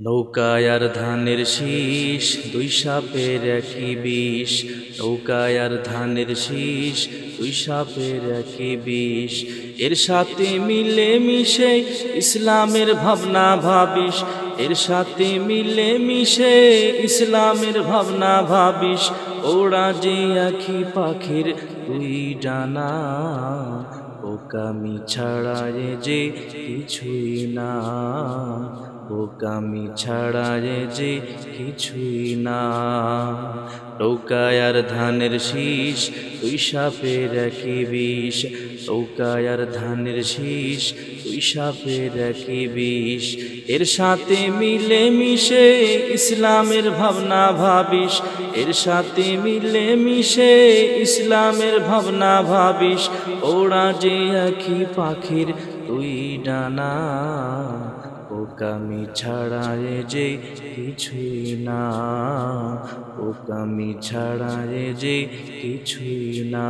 নৌকায় আর ধানের শীষ, দুই সাপের একই বিষ। নৌকায় আর ধানের শীষ, দুই সাপের একই বিষ। এর সাথে মিলে মিশে ইসলামের ভাবনা ভাবিস। এর সাথে মিলে মিশে ইসলামের ভাবনা ভাবিস। ওরা যে আখি পাখির দুই ডানা, বোকামি ছাড়া যে কিছুই না। বোকামি ছাড়া যে কিছুই না। নৌকায় আর ধানের শীষ, দুই সাপের একই বিষ। নৌকায় আর ধানের শীষ, দুই সাপের একই বিষ। এর সাথে মিলে মিশে ইসলামের ভাবনা ভাবিস। এর সাথে মিলে মিশে ইসলামের ভাবনা ভাবিস। ওরা যে আখি পাখির দুই ডানা, বোকামি ছাড়া যে কিছুই না। বোকামি ছাড়া যে কিছুই না।